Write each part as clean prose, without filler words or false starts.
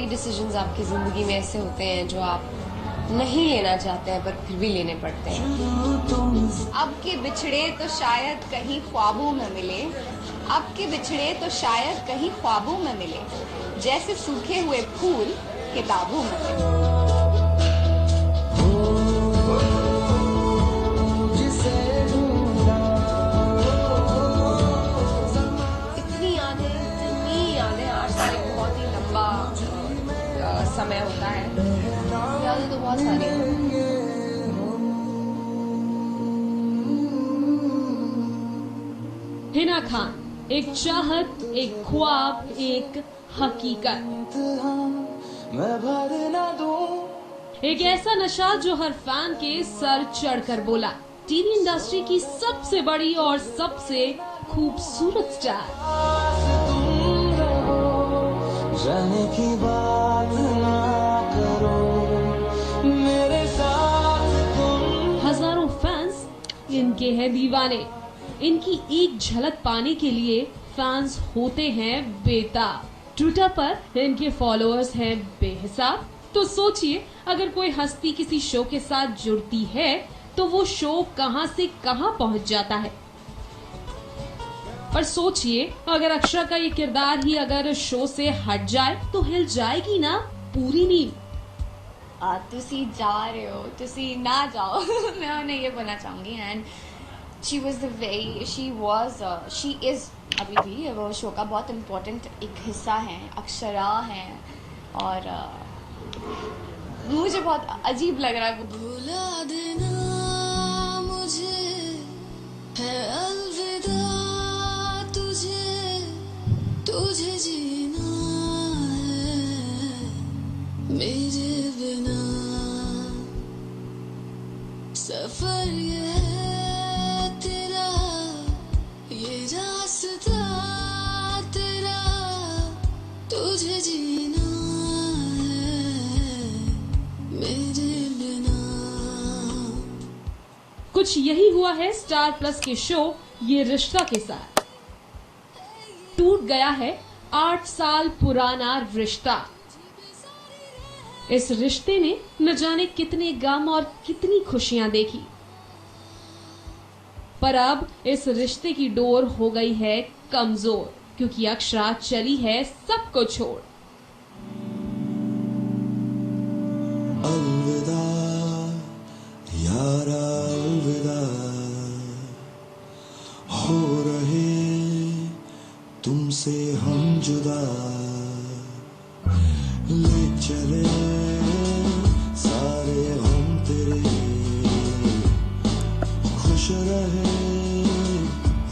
कई डिसीजंस आपकी ज़िंदगी में ऐसे होते हैं जो आप नहीं लेना चाहते हैं पर फिर भी लेने पड़ते हैं। अब के बिछड़े तो शायद कहीं ख्वाबों में मिले, अब के बिछड़े तो शायद कहीं ख्वाबों में मिले, जैसे सूखे हुए फूल किताबों में मिले। इतनी यादें आज से एक बहुत ही लंबा समय होता है। यादें तो बहुत सारी हैं। हिना खान, एक चाहत, एक ख्वाब, एक हकीकत, एक ऐसा नशा जो हर फैन के सर चढ़कर बोला, टीवी इंडस्ट्री की सबसे बड़ी और सबसे खूबसूरत स्टार। जाने की बात ना करो, मेरे साथ तुम। हजारों फैंस इनके हैं दीवाने। इनकी एक झलक पाने के लिए फैंस होते हैं बेताब। ट्विटर पर इनके फॉलोअर्स हैं बेहिसाब। तो सोचिए, अगर कोई हस्ती किसी शो के साथ जुड़ती है तो वो शो कहां से कहां पहुंच जाता है। पर सोचिए, अगर अक्षरा का ये किरदार ही अगर शो से हट जाए तो हिल जाएगी ना पूरी नींद। तुसी जा रहे हो, तुसी ना जाओ। मैं उन्हें ये बोलना चाहूंगी। एंड शी इज अभी भी वो शो का बहुत इम्पोर्टेंट एक हिस्सा है, अक्षरा है। और मुझे बहुत अजीब लग रहा है। भुला देना मुझे है अलविदा, तुझे जीना है मेरे बिना। सफर ये है तेरा, ये रास्ता तेरा, तुझे जीना है मेरे बिना। कुछ यही हुआ है स्टार प्लस के शो ये रिश्ता के साथ। टूट गया है 8 साल पुराना रिश्ता। इस रिश्ते ने न जाने कितने गम और कितनी खुशियां देखी, पर अब इस रिश्ते की डोर हो गई है कमजोर, क्योंकि अक्षरा चली है सबको छोड़। अलविदा यारा, अलविदा, हो रहे तुमसे हम जुदा, ले चले सारे हम तेरे, खुश रहे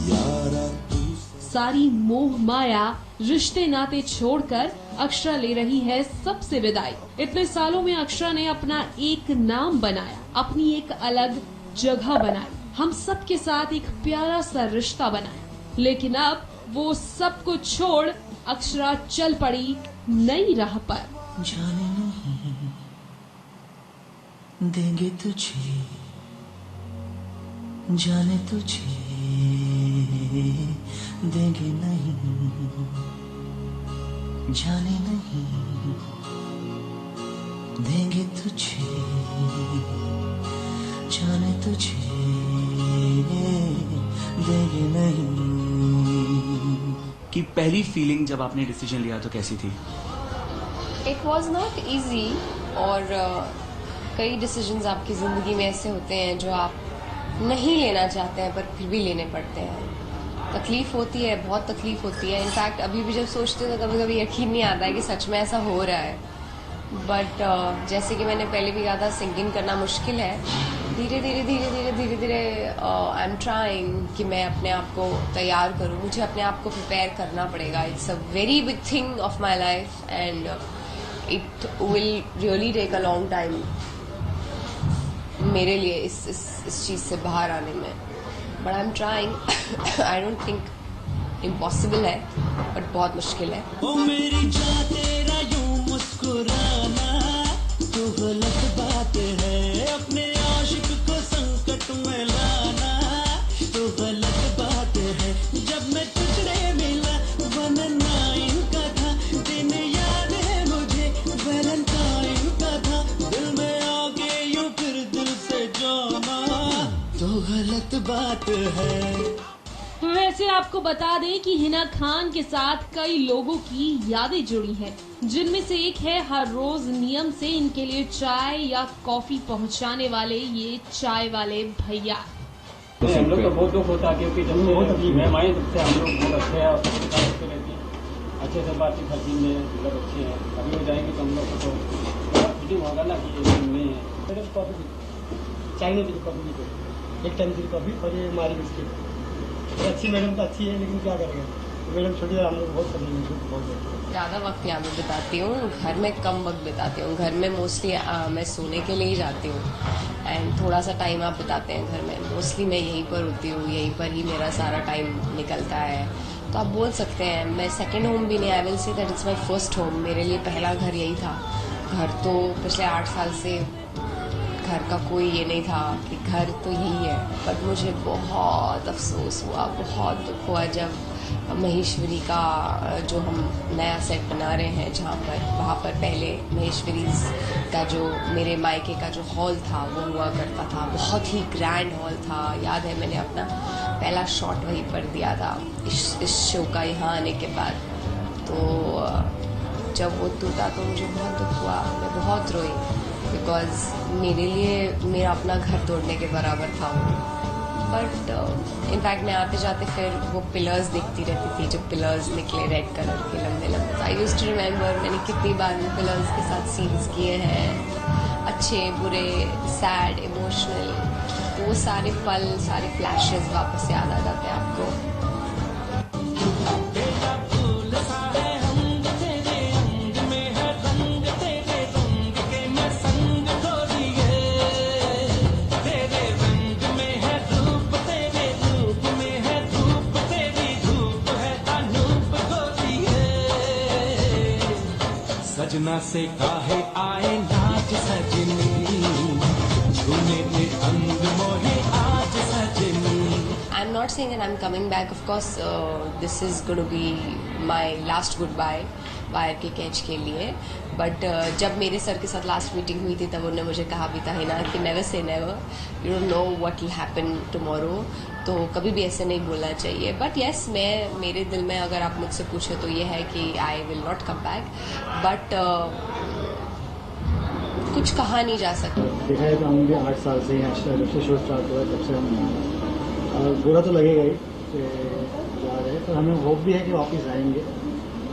यारा तू। सारी मोह माया रिश्ते नाते छोड़कर अक्षरा ले रही है सबसे विदाई। इतने सालों में अक्षरा ने अपना एक नाम बनाया, अपनी एक अलग जगह बनाई, हम सब के साथ एक प्यारा सा रिश्ता बनाया। लेकिन अब वो सब कुछ छोड़ अक्षरा चल पड़ी नई राह पर। जाने नहीं देंगे तुझे, जाने तुझे देंगे नहीं, जाने नहीं देंगे तुझे, जाने तुझे देंगे नहीं। कि पहली फीलिंग जब आपने डिसीजन लिया तो कैसी थी? It was not easy. और कई डिसीजंस आपकी ज़िंदगी में ऐसे होते हैं जो आप नहीं लेना चाहते हैं पर फिर भी लेने पड़ते हैं। तकलीफ होती है, बहुत तकलीफ होती है। इनफैक्ट अभी भी जब सोचते हो तो कभी कभी यकीन नहीं आता है कि सच में ऐसा हो रहा है। बट जैसे कि मैंने पहले भी कहा था, सिंगिंग करना मुश्किल है। धीरे धीरे आई एम ट्राइंग कि मैं अपने आप को तैयार करूं। मुझे अपने आप को प्रिपेयर करना पड़ेगा। It's a very big thing of my life and it will really take a long time मेरे लिए इस चीज़ से बाहर आने में। But I am trying. I don't think impossible है, बट बहुत मुश्किल है। ओ मेरी जान तेरा यूं मुस्कुराना तो गलत बात है, अपने आशिक को संकट में लाना तो गलत बात है। जब मैं तुझे मिला बनना इनका था, दिन याद है मुझे बात है। वैसे आपको बता दें कि हिना खान के साथ कई लोगों की यादें जुड़ी हैं, जिनमें से एक है हर रोज नियम से इनके लिए चाय या कॉफी पहुंचाने वाले ये चाय वाले भैया। हम लोग को बहुत दुख होता है क्योंकि जब से बहुत मेहमान जब से हम लोग बहुत अच्छे हैं और रहते रहती अच्छे से बातचीत करती में मतलब अच्छे हैं। कभी हो जाएंगे तो हम लोग को तो बहुत फीलिंग होगा ना कि ये नहीं है। कॉफी चाय नहीं पीती, कॉफी पीते एक टाइम की कॉफी और ये हमारी बिस्किट। अच्छी मैडम तो अच्छी है लेकिन क्या करेंगे, मैडम छोटी है, हम लोग बहुत करेंगे बहुत ज़्यादा वक्त यहाँ पे बिताती हूँ, घर में कम वक्त बिताती हूँ। घर में मोस्टली मैं सोने के लिए ही जाती हूँ एंड थोड़ा सा टाइम आप बिताते हैं घर में। मोस्टली मैं यहीं पर होती हूँ, यहीं पर ही मेरा सारा टाइम निकलता है। तो आप बोल सकते हैं मैं सेकंड होम भी नहीं, I will say that it's my first home. मेरे लिए पहला घर यही था। घर तो पिछले 8 साल से घर का कोई ये नहीं था कि घर तो यही है। बट मुझे बहुत अफसोस हुआ, बहुत दुख हुआ जब महेश्वरी का जो हम नया सेट बना रहे हैं जहाँ पर, वहाँ पर पहले महेश्वरी का जो मेरे मायके का जो हॉल था वो हुआ करता था। बहुत ही ग्रैंड हॉल था। याद है मैंने अपना पहला शॉट वहीं पर दिया था इस शो का यहाँ आने के बाद। तो जब वो टूटा तो मुझे बहुत दुख हुआ, मैं बहुत रोई बिकॉज मेरे लिए मेरा अपना घर तोड़ने के बराबर था वो। बट इनफैक्ट मैं आते जाते फिर वो पिलर्स देखती रहती थी, जो पिलर्स निकले रेड कलर के लंबे लंबे। आई यूज्ड टू रिमेंबर मैंने कितनी बार उन पिलर्स के साथ सीन्स किए हैं, अच्छे बुरे, सैड, इमोशनल। तो वो सारे पल, सारे फ्लैशेस वापस याद आ जाते हैं आपको। सजना से काहे आए नाच सजनी, झूमे के अंग मोहे आज सजनी। I'm not saying that I'm coming back. Of course, this is going to be my last goodbye wire के कैच के लिए। बट जब मेरे सर के साथ लास्ट मीटिंग हुई थी तब उन्होंने मुझे कहा भी था हिना कि never say never, you don't know what will happen tomorrow. तो कभी भी ऐसे नहीं बोलना चाहिए। बट येस, मैं मेरे दिल में अगर आप मुझसे पूछे तो ये है कि I will not come back. But कुछ कहा नहीं जा सकता। देखा है तो हम भी 8 साल से यहाँ जब से शो स्टार्ट हुआ तब से हम बुरा तो लगेगा ही जा रहे हैं, पर हमें होप भी है कि वापस आएंगे।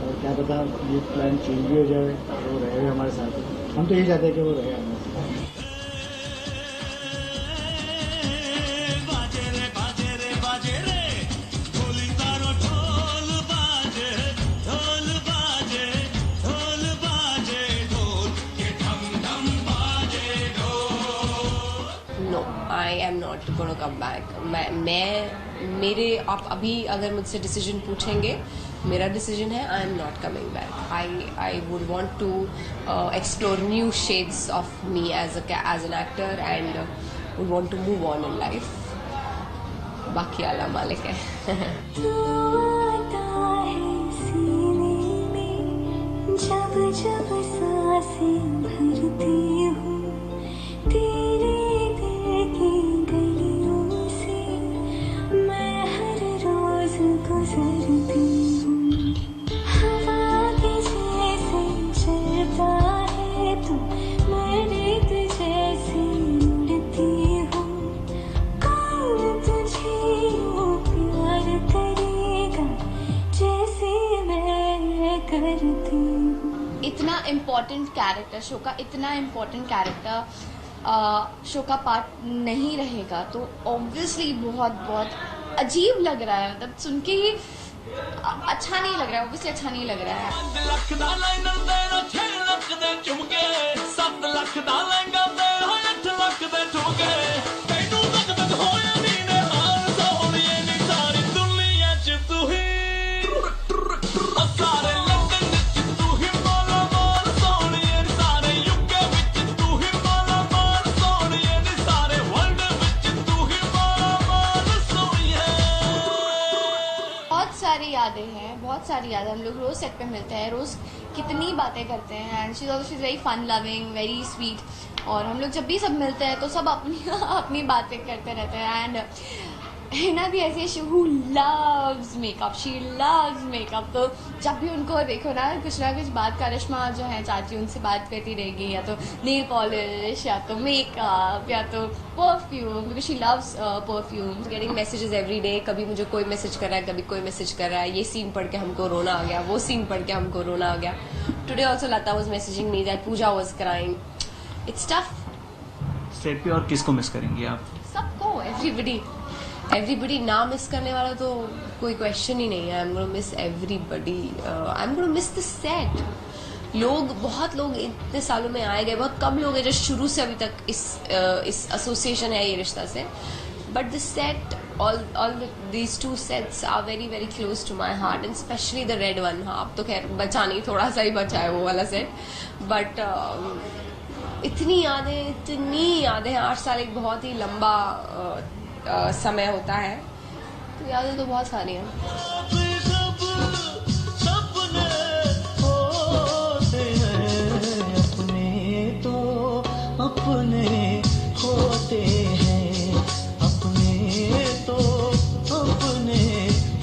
और क्या पता ये प्लान चेंज भी हो जाए, वो रहे हमारे साथ। हम तो यही चाहते हैं कि वो रहे हमारे साथ। No, I am not gonna come back. मैं मेरे आप अभी अगर मुझसे डिसीजन पूछेंगे, मेरा डिसीजन है I am not coming back. I would want to explore new shades of me as an actor and would want to move on in life. बाकी अल्लाह मालिक है। तू आता है सीने में, जब जब सांसें भरती हूँ, तेरे दिल की गलियों से मैं हर रोज गुजरती हूँ। हवा के जैसे चलता है तू, मैं रेत जैसे उड़ती हूँ। कौन तुझे यूं प्यार करेगा जैसे मैं करती हूँ। इतना इम्पोर्टेंट कैरेक्टर, शो का इतना इम्पोर्टेंट कैरेक्टर शो का पार्ट नहीं रहेगा तो ऑब्वियसली बहुत बहुत अजीब लग रहा है। मतलब सुन के ही अच्छा नहीं लग रहा है, ऑब्वियसली अच्छा नहीं लग रहा है। 5 ਲੱਖ ਦਾ ਲਾਈਨਰ ਦੇਣਾ 6 ਲੱਖ ਦੇ ਝੁਮਕੇ, 7 ਲੱਖ ਦਾ ਲਹਿੰਗਾ ਦੇਣਾ 8 ਲੱਖ ਦੇ ਝੁਮਕੇ। ਤੈਨੂੰ ਤੱਕ ਤੱਕ ਹੋਇਆ ਨੀ ਨੇ ਹਾਲ ਸੋਹਣੀਏ ਨੀ ਸਾਰੀ ਦੁਨੀਆ ਚ ਤੂੰ ਹੀ, ਸਾਰੇ ਲੰਡਨ ਚ ਤੂੰ ਹੀ ਮਾਲਾ ਮਾਲ ਸੋਹਣੀਏ ਨੀ ਸਾਰੇ ਯੂਕੇ ਵਿੱਚ ਤੂੰ ਹੀ ਮਾਲਾ ਮਾਲ ਸੋਹਣੀਏ ਨੀ ਸਾਰੇ ਵਰਲਡ ਵਿੱਚ ਤੂੰ ਹੀ ਮਾਲਾ ਮਾਲ ਸੋਹਣੀਏ। बहुत सारी यादें हैं, बहुत सारी यादें। हम लोग रोज सेट पे मिलते हैं, रोज कितनी बातें करते हैं and she is very fun loving, very sweet. और हम लोग जब भी सब मिलते हैं तो सब अपनी अपनी बातें करते रहते हैं। एंड हिना भी ऐसी है who loves makeup, she loves makeup. तो जब भी उनको देखो ना कुछ बात, करिश्मा जो है चाची उनसे बात करती रहेगी, या तो नेल पॉलिश, या तो मेकअप, या तो perfume, because she loves perfume. Getting messages every day, कभी मुझे कोई मैसेज कर रहा है, कभी कोई मैसेज कर रहा है, ये सीन पढ़ के हमको रोना आ गया, वो सीन पढ़ के हमको रोना आ गया। Today also Lata was messaging me that Pooja was crying. It's tough. Set पे और किसको मिस करेंगे आप? सबको, एवरीबडी ना मिस करने वाला तो कोई क्वेश्चन ही नहीं है। I am gonna miss everybody, I am gonna miss the set. बहुत लोग इतने सालों में आए गए, बहुत कम लोग हैं जो शुरू से अभी तक इस एसोसिएशन है ये रिश्ता से। But the set, all these two sets are very very close to my heart, and especially the red one। हाँ, अब तो खैर बचा नहीं, थोड़ा सा ही बचा है वो वाला सेट, बट इतनी यादें। 8 साल एक बहुत ही लंबा समय होता है, तो यादें तो बहुत सारी हैं। सपने होते हैं अपने, तो अपने होते हैं अपने, तो अपने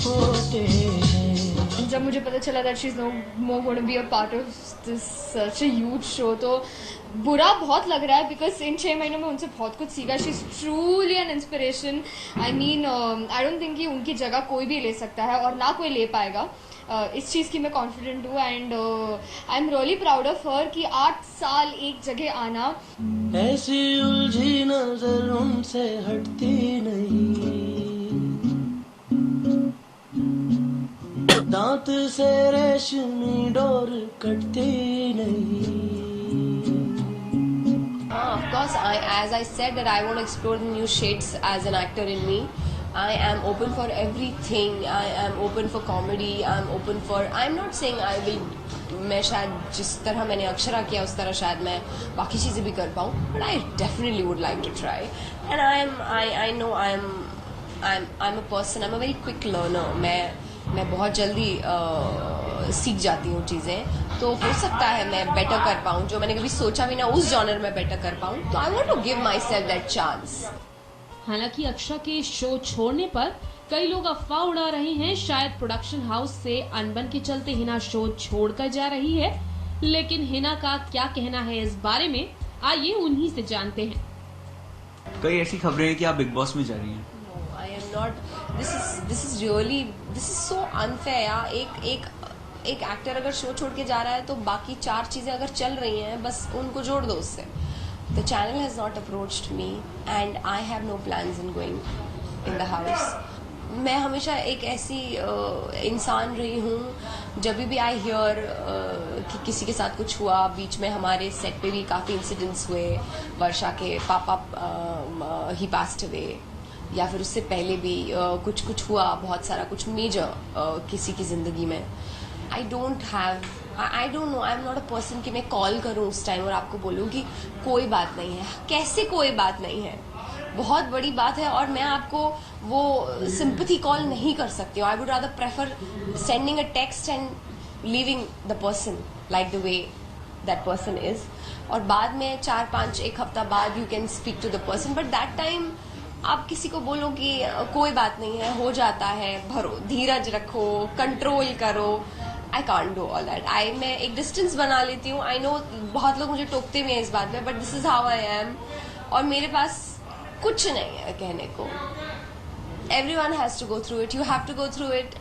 होते हैं। जब मुझे पता चला that she is no more gonna be a part of this such a huge show, तो बुरा बहुत लग रहा है, बिकॉज इन 6 महीनों में उनसे बहुत कुछ सीखा। She is truly an inspiration. I mean, I don't think कि उनकी जगह कोई भी ले सकता है और ना कोई ले पाएगा। इस चीज़ की मैं कॉन्फिडेंट हूँ, and I am really proud of her कि 8 साल एक जगह आना। ऐसी उलझी नजर उनसे हटती नहीं, दांत से रेशमी डोर कटती नहीं। Of course, as I said that I want to explore the new shades as an actor in me. I am open for everything. I am open for comedy. I'm open for. I'm not saying I will. मैं शायद जिस तरह मैंने अक्षरा किया उस तरह शायद मैं बाकी चीज़ें भी कर पाऊँ, but I definitely would like to try. And I know I'm a person. I'm a very quick learner. मैं बहुत जल्दी सीख जाती हूँ चीज़ें, तो हो सकता है मैं बेटर कर पाऊँ, जो मैंने कभी सोचा भी ना उस जॉनर में बेटर कर पाऊँ। तो I want to give my self that chance. हालांकि अक्षरा के शो छोड़ने पर कई लोग अफवाह उड़ा रहे हैं, शायद प्रोडक्शन हाउस से अनबन के चलते हिना शो छोड़कर जा रही है। लेकिन हिना का क्या कहना है इस बारे में, आइए उन्हीं से जानते हैं। कई ऐसी खबरें हैं कि आप बिग बॉस में जा रही हैं। I am not. This is so unfair यार। एक एक्टर अगर शो छोड़ के जा रहा है तो बाकी 4 चीजें अगर चल रही हैं बस उनको जोड़ दो उससे। The channel has not approached me and I have no plans in going in the house। मैं हमेशा एक ऐसी इंसान रही हूँ, जब भी आई हियर कि किसी के साथ कुछ हुआ, बीच में हमारे सेट पे भी काफ़ी इंसिडेंट्स हुए, वर्षा के पापा ही पास्ट अवे, या फिर उससे पहले भी कुछ हुआ, बहुत सारा कुछ मेजर किसी की ज़िंदगी में। I don't know, I am not a person कि मैं कॉल करूँ उस टाइम और आपको बोलूँ कि कोई बात नहीं है। कैसे कोई बात नहीं है? बहुत बड़ी बात है, और मैं आपको वो सिंपैथी कॉल नहीं कर सकती हूँ। I would rather prefer sending a text and leaving the person like the way that person is, और बाद में 4-5 एक हफ्ता बाद you can speak to the person, but that time आप किसी को बोलो कि कोई बात नहीं है, हो जाता है, भरो, धीरज रखो, कंट्रोल करो। I can't do all that. मैं एक डिस्टेंस बना लेती हूँ। आई नो बहुत लोग मुझे टोकते भी हैं इस बात में, but this is how I am, और मेरे पास कुछ नहीं है कहने को। Everyone has to go through it, you have to go through it,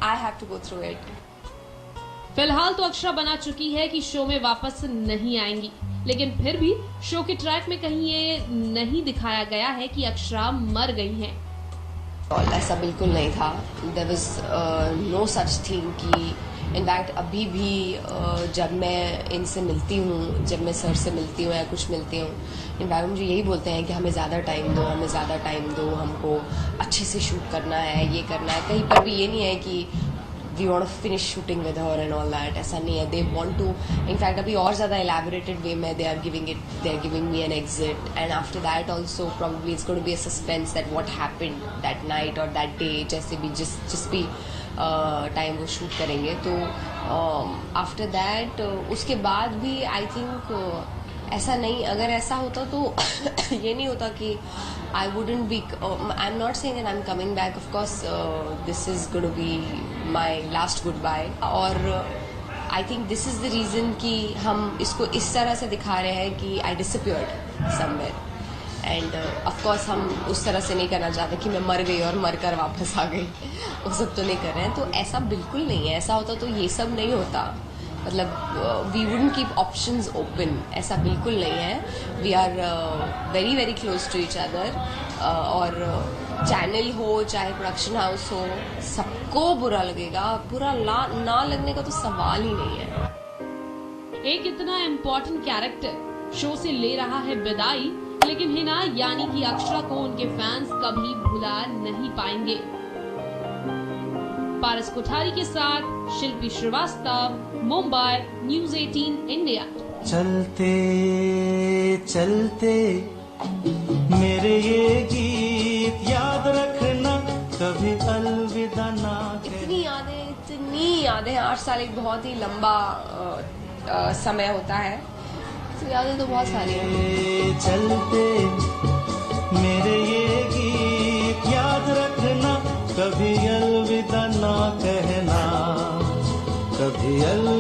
I have to go through it. फिलहाल तो अक्षरा बना चुकी है कि शो में वापस नहीं आएंगी, लेकिन फिर भी शो के ट्रैक में कहीं ये नहीं दिखाया गया है कि अक्षरा मर गई हैं। ऐसा बिल्कुल नहीं था। There was no such thing कि इनफैक्ट अभी भी जब मैं इनसे मिलती हूँ, जब मैं सर से मिलती हूँ या कुछ मिलती हूँ, इनफैक्ट मुझे यही बोलते हैं कि हमें ज़्यादा टाइम दो, हमें ज़्यादा टाइम दो, हमको अच्छे से शूट करना है, ये करना है। कहीं पर भी ये नहीं है कि we want to finish shooting with her and all that. ऐसा नहीं है. दे वांट टू, इनफैक्ट अभी और ज़्यादा एलैबोरेटेड वे में they are giving me an exit, and after that also probably it's going to be a suspense that what happened that night और that day, जैसे भी जिस भी टाइम वो शूट करेंगे. तो आफ्टर दैट उसके बाद भी आई थिंक ऐसा नहीं, अगर ऐसा होता तो ये नहीं होता कि I wouldn't be, I'm not saying that I'm coming back, of course this is going to be my last goodbye, और I think this is the reason कि हम इसको इस तरह से दिखा रहे हैं कि I disappeared somewhere, and of course हम उस तरह से नहीं करना चाहते कि मैं मर गई और मर कर वापस आ गई. वो सब तो नहीं कर रहे हैं. तो ऐसा बिल्कुल नहीं है. ऐसा होता तो ये सब नहीं होता. मतलब we wouldn't keep options open, ऐसा बिल्कुल नहीं है. We are very very close to each other, और चैनल हो चाहे प्रोडक्शन हाउस हो, सबको बुरा लगेगा. बुरा ना लगने का तो सवाल ही नहीं है. एक इतना इम्पोर्टेंट कैरेक्टर शो से ले रहा है विदाई, लेकिन हिना यानी कि अक्षरा को उनके फैंस कभी भुला नहीं पाएंगे. पारस कोठारी के साथ शिल्पी श्रीवास्तव, मुंबई, न्यूज़ 18 इंडिया. चलते चलते मेरे ये गीत याद रखना, कभी अलविदा ना. इतनी यादें. 8 साल एक बहुत ही लंबा समय होता है. तो यादें तो बहुत सारी हैं. चलते मेरे ये गीत याद रखना, कभी अलविदा ना कहना, कभी अलविदा